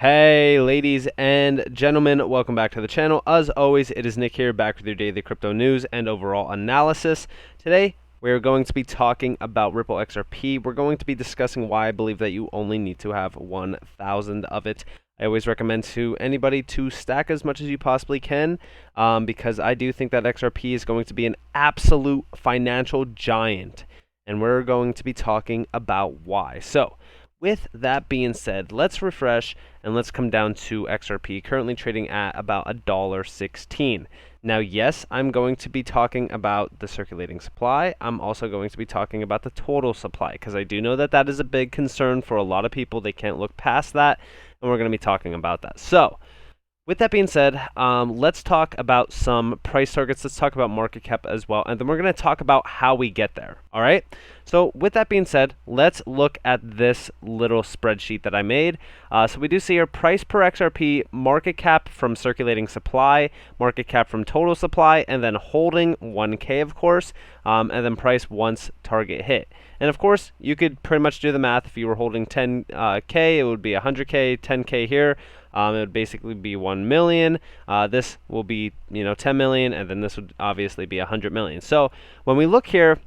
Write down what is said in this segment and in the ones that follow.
Hey ladies and gentlemen, welcome back to the channel. As always, it is Nick here, back with your daily crypto news and overall analysis. Today, we're going to be talking about Ripple XRP. We're going to be discussing why I believe that you only need to have 1,000 of it. I always recommend to anybody to stack as much as you possibly can because I do think that XRP is going to be an absolute financial giant. And we're going to be talking about why. So, with that being said, let's refresh and let's come down to XRP, currently trading at about $1.16. Now, yes, I'm going to be talking about the circulating supply. I'm also going to be talking about the total supply because I do know that that is a big concern for a lot of people. They can't look past that, and we're going to be talking about that. So, with that being said, let's talk about some price targets. Let's talk about market cap as well, and then we're going to talk about how we get there. All right. So with that being said, let's look at this little spreadsheet that I made. So we do see our price per XRP, market cap from circulating supply, market cap from total supply, and then holding 1K, of course, and then price once target hit. And of course, you could pretty much do the math. If you were holding 10K, it would be 100K, 10K here. It would basically be 1 million. This will be, 10 million, and then this would obviously be 100 million. So when we look here,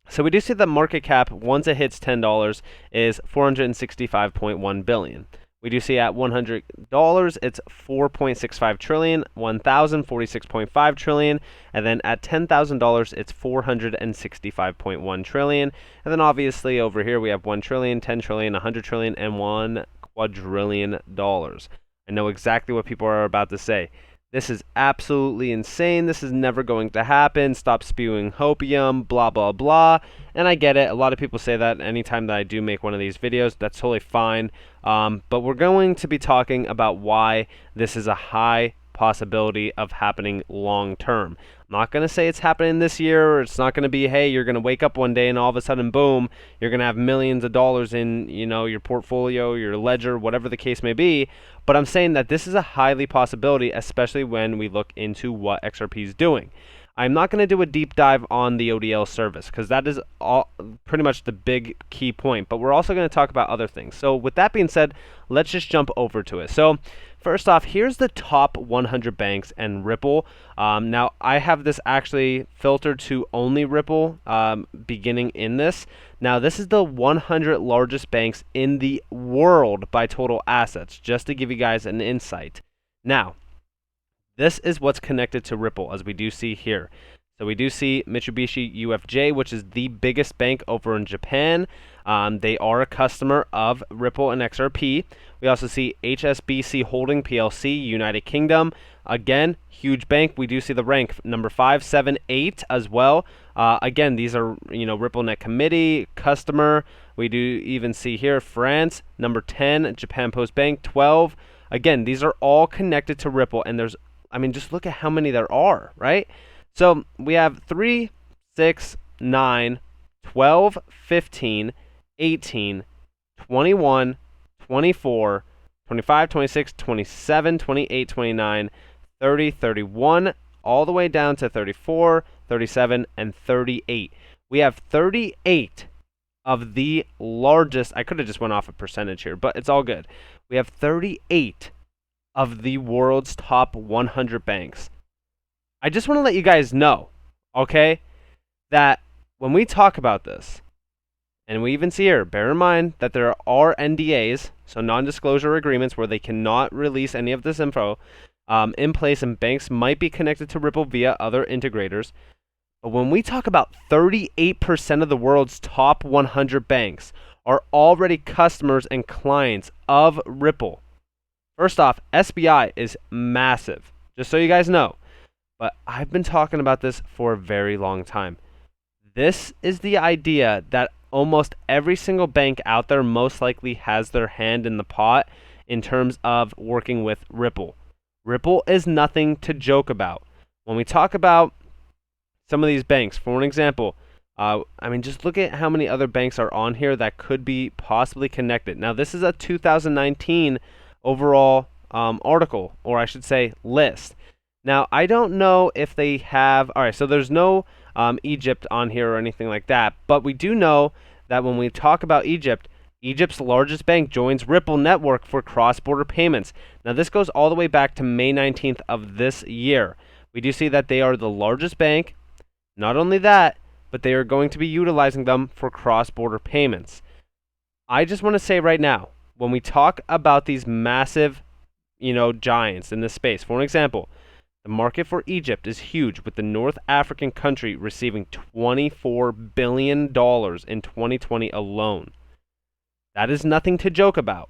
so we do see the market cap, once it hits $10, is 465.1 billion. We do see at $100, it's 4.65 trillion, 1,000, 46.5 trillion, and then at $10,000, it's 465.1 trillion. And then obviously over here we have 1 trillion, 10 trillion, 100 trillion, and $1 quadrillion. I know exactly what people are about to say. This is absolutely insane. This is never going to happen. Stop spewing hopium, blah, blah, blah. And I get it. A lot of people say that anytime that I do make one of these videos. That's totally fine. But we're going to be talking about why this is a high possibility of happening long term. I'm not going to say it's happening this year, or it's not going to be, hey, you're going to wake up one day and all of a sudden, boom, you're going to have millions of dollars in, your portfolio, your ledger, whatever the case may be. But I'm saying that this is a highly possibility, especially when we look into what XRP is doing. I'm not going to do a deep dive on the HODL service because that is pretty much the big key point. But we're also going to talk about other things. So with that being said, let's just jump over to it. So first off, here's the top 100 banks and Ripple. Now, I have this actually filtered to only Ripple beginning in this. Now, this is the 100 largest banks in the world by total assets, just to give you guys an insight. Now, this is what's connected to Ripple, as we do see here. So we do see Mitsubishi UFJ, which is the biggest bank over in Japan. They are a customer of Ripple and XRP. We also see HSBC Holding PLC, United Kingdom. Again, huge bank. We do see the rank number 5, 7, 8 as well. Again, these are, Ripple Net Committee, customer. We do even see here France, number 10, Japan Post Bank, 12. Again, these are all connected to Ripple, and just look at how many there are, right? So we have 3, 6, 9, 12, 15, 18, 21, 24, 25, 26, 27, 28, 29, 30, 31, all the way down to 34, 37, and 38. We have 38 of the largest, I could have just went off a percentage here, but it's all good. We have 38 of the world's top 100 banks. I just want to let you guys know, okay, that when we talk about this, and we even see here, bear in mind that there are NDAs, so non-disclosure agreements, where they cannot release any of this info in place, and banks might be connected to Ripple via other integrators. But when we talk about 38% of the world's top 100 banks are already customers and clients of Ripple. First off, SBI is massive, just so you guys know. But I've been talking about this for a very long time. This is the idea that almost every single bank out there most likely has their hand in the pot in terms of working with Ripple. Ripple is nothing to joke about. When we talk about some of these banks, for an example, just look at how many other banks are on here that could be possibly connected. Now, this is a 2019 overall article, or I should say list. Now, I don't know if they have, all right, so there's no Egypt on here or anything like that, but we do know that when we talk about Egypt, Egypt's largest bank joins Ripple network for cross-border payments. Now, this goes all the way back to May 19th of this year. We do see that they are the largest bank. Not only that, but they are going to be utilizing them for cross-border payments. I just want to say right now, when we talk about these massive, giants in this space, for an example, the market for Egypt is huge, with the North African country receiving $24 billion in 2020 alone. That is nothing to joke about.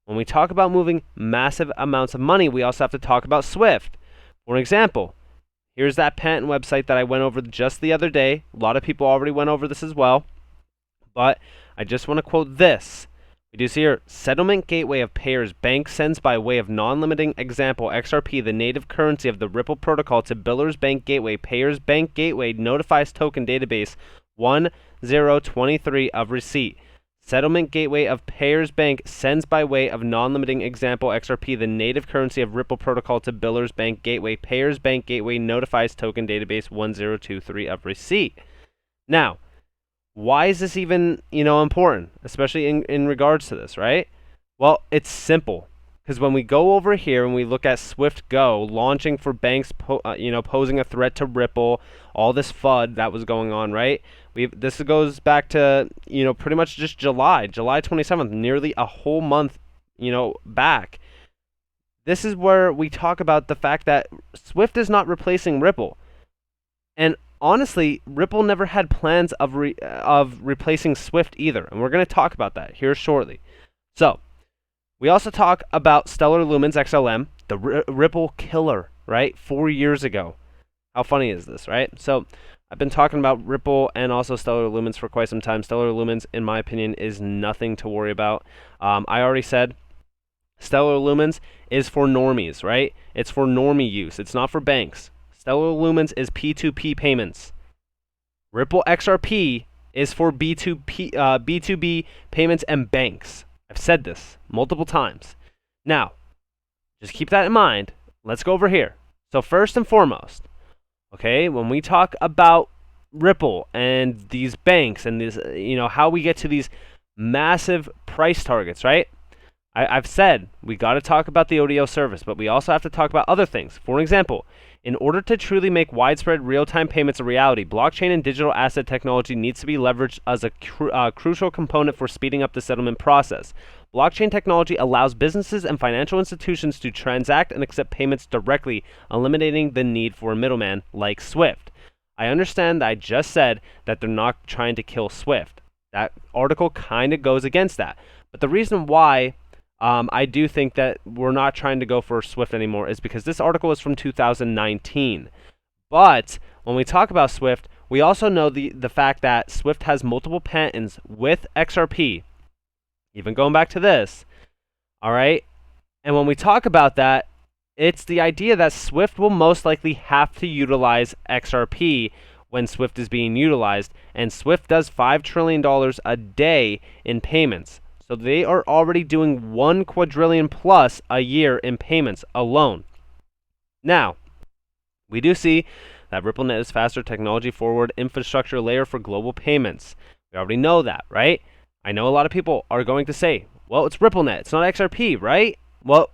When we talk about moving massive amounts of money, we also have to talk about SWIFT. For example, here's that patent website that I went over just the other day. A lot of people already went over this as well. But I just want to quote this. We do see here, settlement gateway of payers bank sends by way of non-limiting example XRP, the native currency of the Ripple protocol, to billers bank gateway, payers bank gateway, notifies token database 1023 of receipt. Settlement gateway of payers bank sends by way of non-limiting example XRP, the native currency of Ripple protocol, to billers bank gateway, payers bank gateway, notifies token database 1023 of receipt. Now, why is this even, important, especially in regards to this, right? Well, it's simple. Because when we go over here and we look at Swift Go launching for banks, posing a threat to Ripple, all this FUD that was going on, right? This goes back to, pretty much just July 27th, nearly a whole month, back. This is where we talk about the fact that Swift is not replacing Ripple. And honestly, Ripple never had plans of replacing Swift either. And we're going to talk about that here shortly. So, we also talk about Stellar Lumens XLM, the Ripple killer, right? 4 years ago. How funny is this, right? So, I've been talking about Ripple and also Stellar Lumens for quite some time. Stellar Lumens, in my opinion, is nothing to worry about. I already said Stellar Lumens is for normies, right? It's for normie use. It's not for banks. Stellar Lumens is P2P payments. Ripple XRP is for B2B payments and banks. I've said this multiple times. Now, just keep that in mind. Let's go over here. So first and foremost, okay, when we talk about Ripple and these banks and this, how we get to these massive price targets, right? I've said we got to talk about the ODL service, but we also have to talk about other things. For example, in order to truly make widespread real-time payments a reality, blockchain and digital asset technology needs to be leveraged as a crucial component for speeding up the settlement process. Blockchain technology allows businesses and financial institutions to transact and accept payments directly, eliminating the need for a middleman like Swift. I understand that I just said that they're not trying to kill Swift. That article kind of goes against that. But the reason why I do think that we're not trying to go for Swift anymore is because this article is from 2019. But when we talk about Swift, we also know the fact that Swift has multiple patents with XRP, even going back to this, all right? And when we talk about that, it's the idea that Swift will most likely have to utilize XRP when Swift is being utilized, and Swift does $5 trillion a day in payments. So they are already doing 1 quadrillion plus a year in payments alone. Now, we do see that RippleNet is faster technology forward infrastructure layer for global payments. We already know that, right? I know a lot of people are going to say, well, it's RippleNet, it's not XRP, right? Well,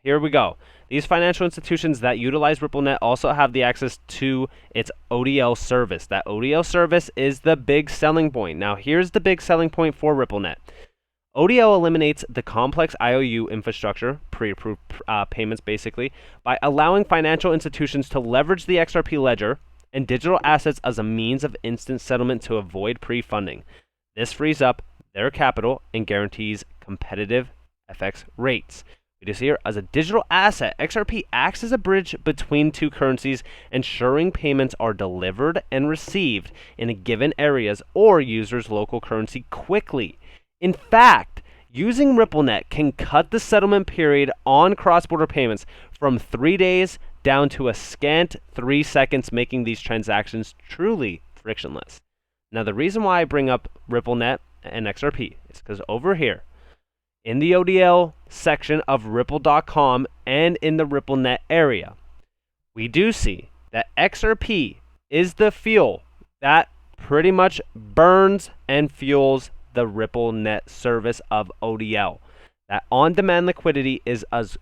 here we go. These financial institutions that utilize RippleNet also have the access to its ODL service. That ODL service is the big selling point. Now, here's the big selling point for RippleNet. ODL eliminates the complex IOU infrastructure, pre-approved payments basically, by allowing financial institutions to leverage the XRP ledger and digital assets as a means of instant settlement to avoid pre-funding. This frees up their capital and guarantees competitive FX rates. We just here, as a digital asset, XRP acts as a bridge between two currencies, ensuring payments are delivered and received in a given area's or user's local currency quickly. In fact, using RippleNet can cut the settlement period on cross-border payments from 3 days down to a scant 3 seconds, making these transactions truly frictionless. Now, the reason why I bring up RippleNet and XRP is because over here, in the ODL section of Ripple.com and in the RippleNet area, we do see that XRP is the fuel that pretty much burns and fuels the RippleNet service of ODL. That on-demand liquidity is as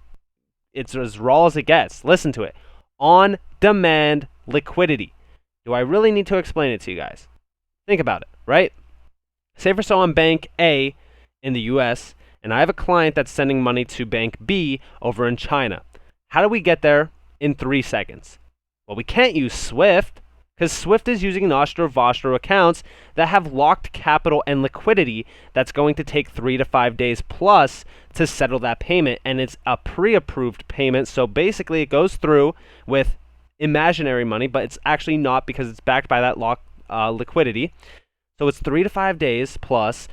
raw as it gets. Listen to it. On-demand liquidity. Do I really need to explain it to you guys? Think about it, right? Say for so I'm Bank A in the US, and I have a client that's sending money to Bank B over in China. How do we get there in 3 seconds? Well, we can't use SWIFT, because SWIFT is using Nostro-Vostro accounts that have locked capital and liquidity that's going to take 3 to 5 days plus to settle that payment, and it's a pre-approved payment, so basically it goes through with imaginary money, but it's actually not because it's backed by that locked liquidity. So it's 3 to 5 days plus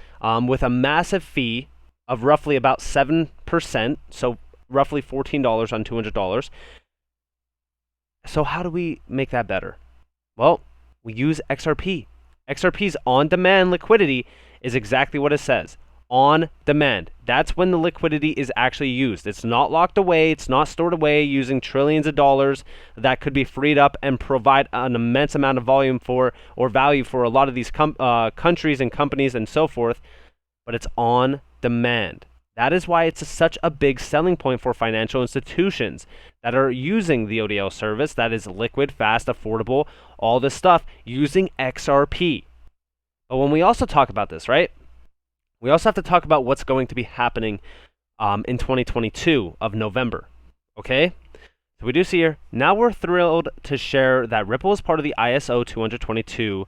with a massive fee of roughly about 7%, so roughly $14 on $200. So how do we make that better? Well, we use XRP. XRP's on-demand liquidity is exactly what it says. On demand. That's when the liquidity is actually used. It's not locked away. It's not stored away using trillions of dollars that could be freed up and provide an immense amount of volume for or value for a lot of these countries and companies and so forth. But it's on demand. That is why it's such a big selling point for financial institutions that are using the ODL service that is liquid, fast, affordable, all this stuff using XRP. But when we also talk about this, right? We also have to talk about what's going to be happening in 2022 of November, okay? So we do see here, now we're thrilled to share that Ripple is part of the ISO 222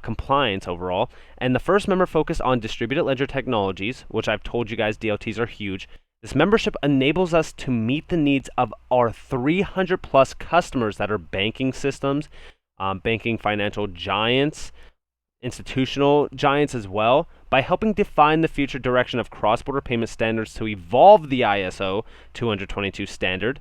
compliance overall, and the first member focused on distributed ledger technologies, which I've told you guys DLTs are huge. This membership enables us to meet the needs of our 300 plus customers that are banking systems, banking financial giants, institutional giants as well, by helping define the future direction of cross-border payment standards to evolve the ISO 222 standard.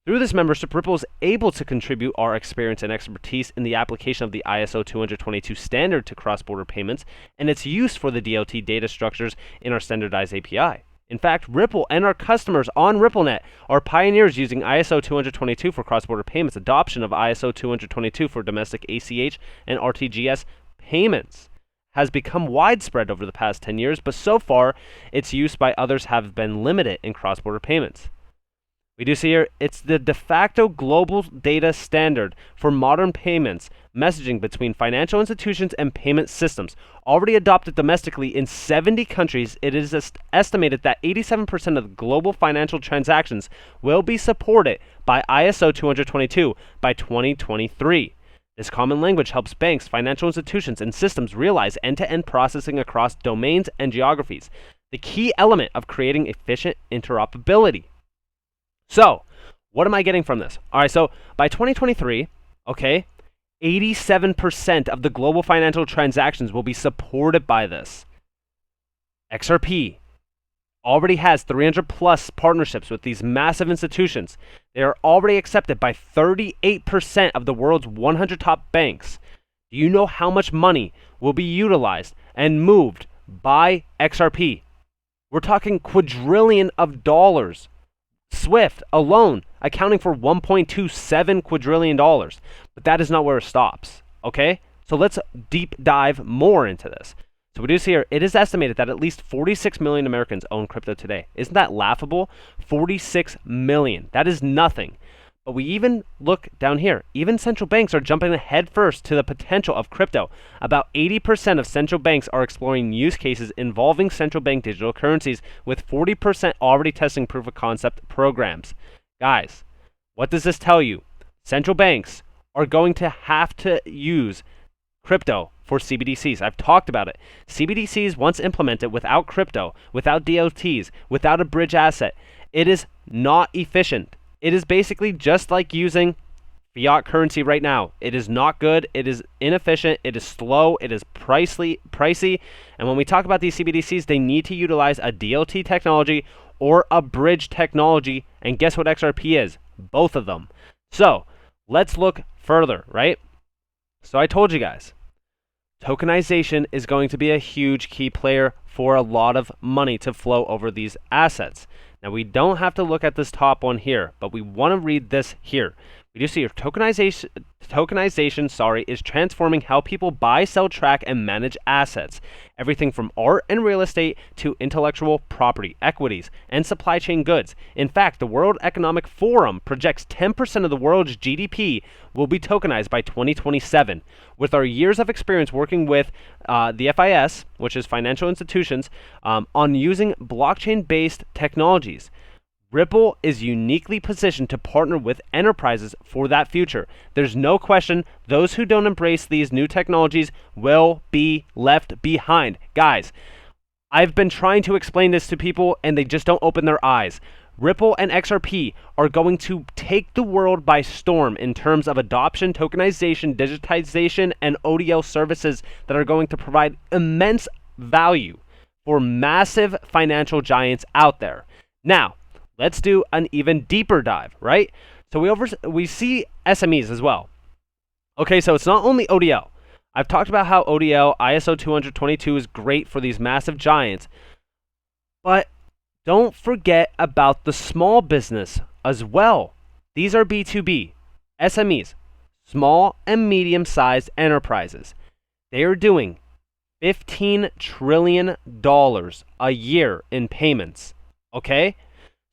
Through this membership, Ripple is able to contribute our experience and expertise in the application of the ISO 222 standard to cross-border payments and its use for the DLT data structures in our standardized API. In fact, Ripple and our customers on RippleNet are pioneers using ISO 222 for cross-border payments, adoption of ISO 222 for domestic ACH and RTGS payments has become widespread over the past 10 years, but so far its use by others have been limited in cross-border payments. We do see here, it's the de facto global data standard for modern payments, messaging between financial institutions and payment systems. Already adopted domestically in 70 countries, it is estimated that 87% of global financial transactions will be supported by ISO 222 by 2023. This common language helps banks, financial institutions, and systems realize end-to-end processing across domains and geographies, the key element of creating efficient interoperability. So, what am I getting from this? All right, so by 2023, okay, 87% of the global financial transactions will be supported by this. XRP already has 300 plus partnerships with these massive institutions. They are already accepted by 38% of the world's 100 top banks. Do you know how much money will be utilized and moved by XRP? We're talking quadrillion of dollars. SWIFT alone accounting for $1.27 quadrillion. But that is not where it stops, okay? So let's deep dive more into this. So we do see here, it is estimated that at least 46 million Americans own crypto today. Isn't that laughable? 46 million. That is nothing. But we even look down here. Even central banks are jumping head first to the potential of crypto. About 80% of central banks are exploring use cases involving central bank digital currencies, with 40% already testing proof of concept programs. Guys, what does this tell you? Central banks are going to have to use crypto for CBDCs. I've talked about it. CBDCs, once implemented without crypto, without DLTs, without a bridge asset, it is not efficient. It is basically just like using fiat currency right now. It is not good. It is inefficient. It is slow. It is pricey. And when we talk about these CBDCs, they need to utilize a DLT technology or a bridge technology. And guess what XRP is? Both of them. So let's look further, right? So I told you guys, tokenization is going to be a huge key player for a lot of money to flow over these assets. Now, we don't have to look at this top one here, but we want to read this here. We do see tokenization, is transforming how people buy, sell, track, and manage assets. Everything from art and real estate to intellectual property, equities, and supply chain goods. In fact, the World Economic Forum projects 10% of the world's GDP will be tokenized by 2027. With our years of experience working with the FIS, which is financial institutions, on using blockchain-based technologies, Ripple is uniquely positioned to partner with enterprises for that future. There's no question those who don't embrace these new technologies will be left behind. Guys, I've been trying to explain this to people and they just don't open their eyes. Ripple and XRP are going to take the world by storm in terms of adoption, tokenization, digitization, and ODL services that are going to provide immense value for massive financial giants out there. Now, let's do an even deeper dive, right? So we see SMEs as well. Okay, so it's not only ODL. I've talked about how ODL ISO 20022 is great for these massive giants, but don't forget about the small business as well. These are B2B, SMEs, small and medium-sized enterprises. They are doing $15 trillion a year in payments, okay?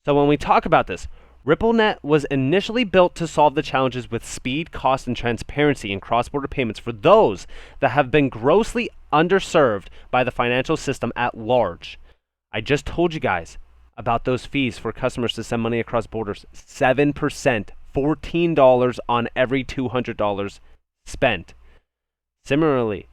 So when we talk about this, RippleNet was initially built to solve the challenges with speed, cost, and transparency in cross-border payments for those that have been grossly underserved by the financial system at large. I just told you guys about those fees for customers to send money across borders. 7%, $14 on every $200 spent. Similarly,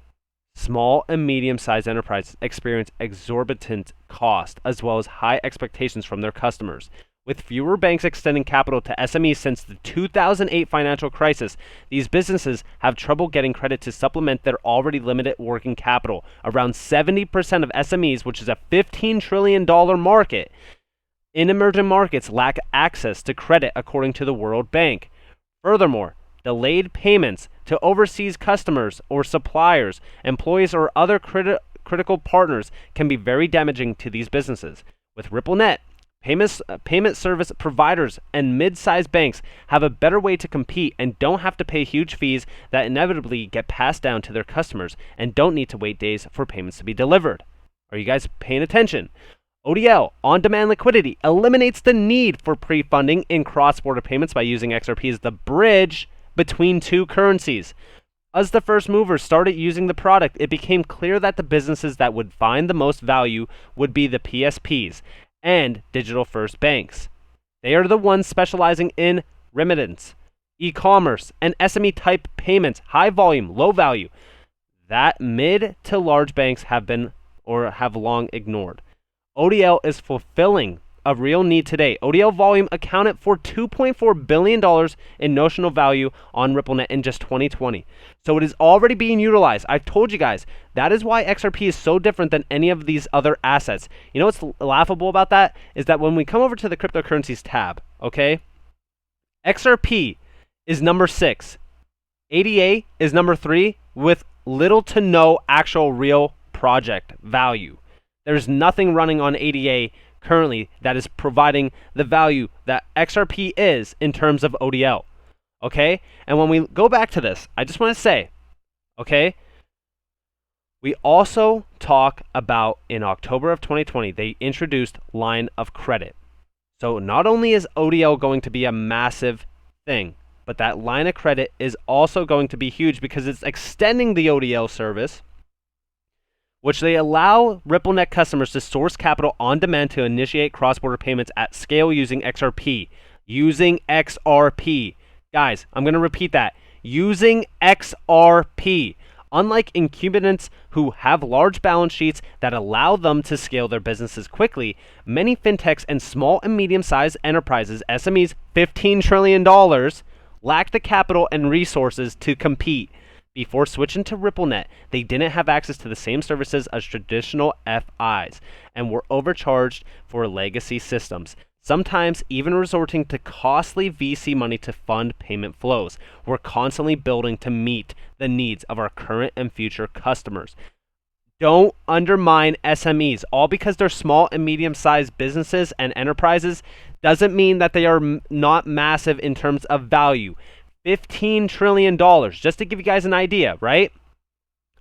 small and medium-sized enterprises experience exorbitant cost as well as high expectations from their customers. With fewer banks extending capital to SMEs since the 2008 financial crisis, these businesses have trouble getting credit to supplement their already limited working capital. Around 70% of SMEs, which is a $15 trillion market, in emerging markets lack access to credit according to the World Bank. Furthermore, delayed payments to overseas customers or suppliers, employees, or other critical partners can be very damaging to these businesses. With RippleNet, payment service providers and mid-sized banks have a better way to compete and don't have to pay huge fees that inevitably get passed down to their customers and don't need to wait days for payments to be delivered. Are you guys paying attention? ODL, on-demand liquidity, eliminates the need for pre-funding in cross-border payments by using XRP as the bridge between two currencies. As the first movers started using the product, it became clear that the businesses that would find the most value would be the PSPs and digital-first banks. They are the ones specializing in remittance, e-commerce, and SME-type payments, high volume, low value, that mid to large banks have been or have long ignored. ODL is fulfilling a real need today. ODL volume accounted for $2.4 billion in notional value on RippleNet in just 2020. So it is already being utilized. I've told you guys, that is why XRP is so different than any of these other assets. You know what's laughable about that? Is that when we come over to the cryptocurrencies tab, okay, XRP is number 6. ADA is number 3 with little to no actual real project value. There's nothing running on ADA currently that is providing the value that XRP is in terms of ODL. Okay? And when we go back to this, I just want to say, okay, we also talk about in October of 2020, they introduced line of credit. So not only is ODL going to be a massive thing, but that line of credit is also going to be huge because it's extending the ODL service, which they allow RippleNet customers to source capital on demand to initiate cross-border payments at scale using XRP. Using XRP. Guys, I'm going to repeat that. Using XRP. Unlike incumbents who have large balance sheets that allow them to scale their businesses quickly, many fintechs and small and medium-sized enterprises, SMEs, $15 trillion, lack the capital and resources to compete. Before switching to RippleNet, they didn't have access to the same services as traditional FIs and were overcharged for legacy systems, sometimes even resorting to costly VC money to fund payment flows. We're constantly building to meet the needs of our current and future customers. Don't undermine SMEs. All because they're small and medium-sized businesses and enterprises doesn't mean that they are not massive in terms of value. $15 trillion. Just to give you guys an idea, right?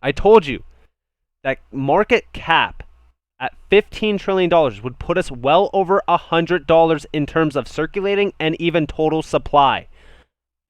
I told you that market cap at $15 trillion would put us well over $100 in terms of circulating and even total supply.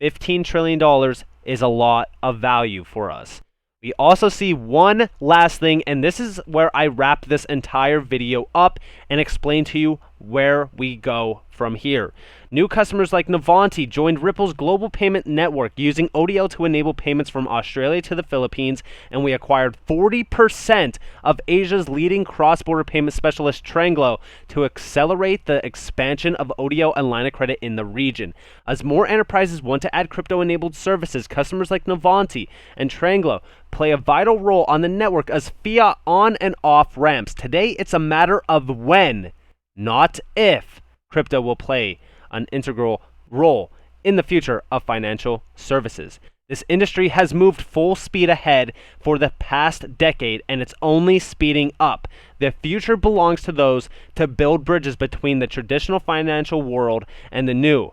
$15 trillion is a lot of value for us. We also see one last thing, and this is where I wrap this entire video up and explain to you where we go from here. New customers like Navanti joined Ripple's global payment network using ODL to enable payments from Australia to the Philippines, and we acquired 40% of Asia's leading cross-border payment specialist Tranglo to accelerate the expansion of ODL and line of credit in the region. As more enterprises want to add crypto-enabled services, customers like Navanti and Tranglo play a vital role on the network as fiat on and off ramps. Today, it's a matter of when, not if, crypto will play an integral role in the future of financial services. This industry has moved full speed ahead for the past decade, and it's only speeding up. The future belongs to those to build bridges between the traditional financial world and the new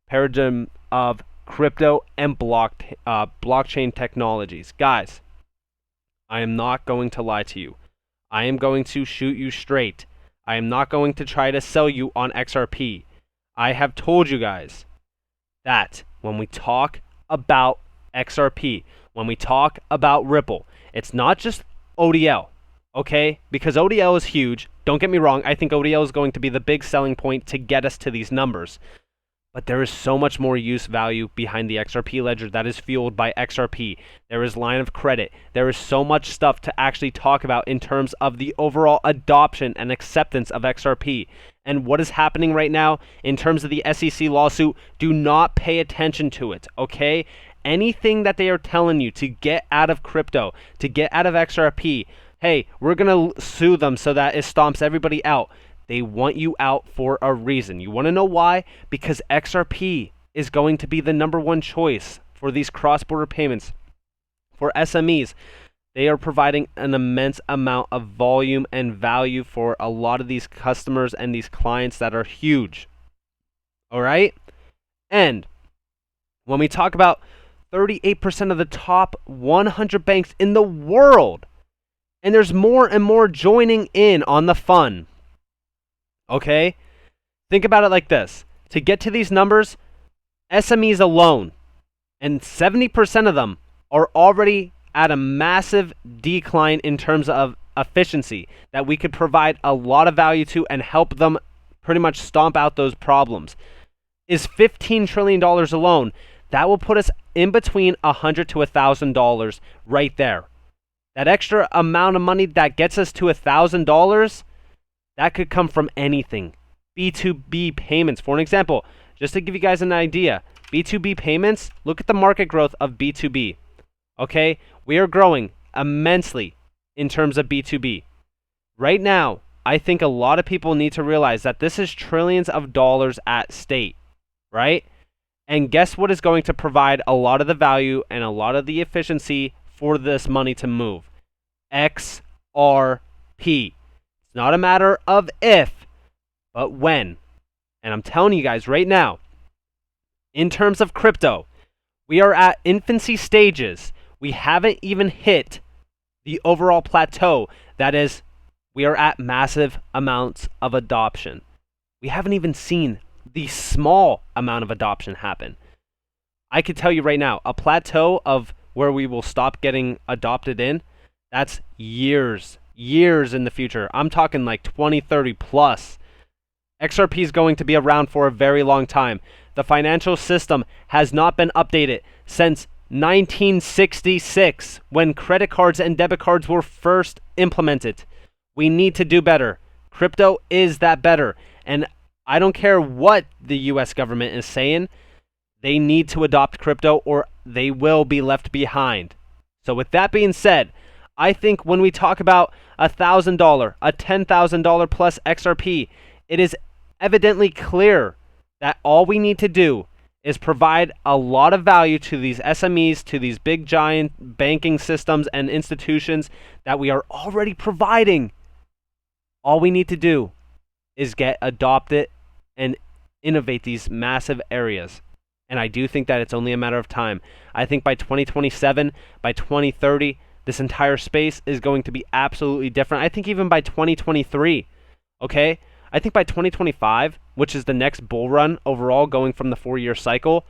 paradigm of crypto and blockchain technologies. Guys, I am not going to lie to you. I am going to shoot you straight. I am not going to try to sell you on XRP. I have told you guys that when we talk about XRP, when we talk about Ripple, it's not just ODL, okay? Because ODL is huge. Don't get me wrong. I think ODL is going to be the big selling point to get us to these numbers. But there is so much more use value behind the XRP ledger that is fueled by XRP. There is line of credit. There is so much stuff to actually talk about in terms of the overall adoption and acceptance of XRP. And what is happening right now in terms of the SEC lawsuit, do not pay attention to it, okay? Anything that they are telling you to get out of crypto, to get out of XRP, hey, we're going to sue them so that it stomps everybody out. They want you out for a reason. You want to know why? Because XRP is going to be the #1 choice for these cross-border payments. For SMEs, they are providing an immense amount of volume and value for a lot of these customers and these clients that are huge. All right? And when we talk about 38% of the top 100 banks in the world, and there's more and more joining in on the fun. Okay? Think about it like this. To get to these numbers, SMEs alone, and 70% of them are already at a massive decline in terms of efficiency that we could provide a lot of value to and help them pretty much stomp out those problems. Is $15 trillion alone, that will put us in between $100 to $1,000 right there. That extra amount of money that gets us to $1,000, that could come from anything. B2B payments, for an example, just to give you guys an idea, B2B payments, look at the market growth of B2B. Okay? We are growing immensely in terms of B2B. Right now, I think a lot of people need to realize that this is trillions of dollars at stake, right? And guess what is going to provide a lot of the value and a lot of the efficiency for this money to move? XRP. It's not a matter of if, but when. And I'm telling you guys right now, in terms of crypto, we are at infancy stages. We haven't even hit the overall plateau. That is, we are at massive amounts of adoption. We haven't even seen the small amount of adoption happen. I could tell you right now, a plateau of where we will stop getting adopted in, that's years in the future. I'm talking like 2030 plus. XRP is going to be around for a very long time. The financial system has not been updated since 1966, when credit cards and debit cards were first implemented. We need to do better. Crypto is that better. And I don't care what the US government is saying, they need to adopt crypto or they will be left behind. So with that being said, I think when we talk about $1,000, a $10,000 plus XRP, it is evidently clear that all we need to do is provide a lot of value to these SMEs, to these big giant banking systems and institutions that we are already providing. All we need to do is get adopted and innovate these massive areas. And I do think that it's only a matter of time. I think by 2027, by 2030, this entire space is going to be absolutely different. I think even by 2023, okay? I think by 2025, which is the next bull run overall going from the 4-year cycle,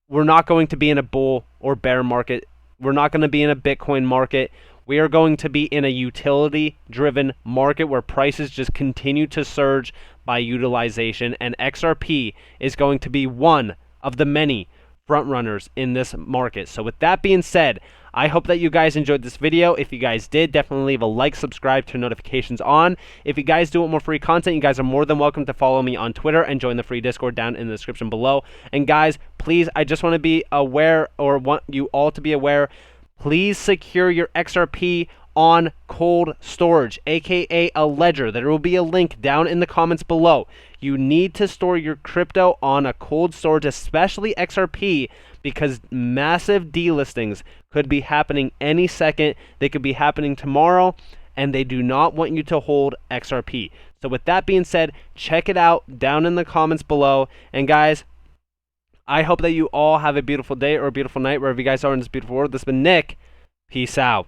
we're not going to be in a bull or bear market. We're not going to be in a Bitcoin market. We are going to be in a utility-driven market where prices just continue to surge by utilization, and XRP is going to be one of the many front runners in this market. So with that being said, I hope that you guys enjoyed this video. If you guys did, definitely leave a like, subscribe, turn notifications on. If you guys do want more free content, you guys are more than welcome to follow me on Twitter and join the free Discord down in the description below. And guys, please, I just want to be aware, or want you all to be aware, please secure your XRP on cold storage, aka a ledger. There will be a link down in the comments below. You need to store your crypto on a cold storage, especially XRP, because massive delistings could be happening any second. They could be happening tomorrow, and they do not want you to hold XRP. So with that being said, check it out down in the comments below. And guys, I hope that you all have a beautiful day or a beautiful night wherever you guys are in this beautiful world. This has been Nick. Peace out.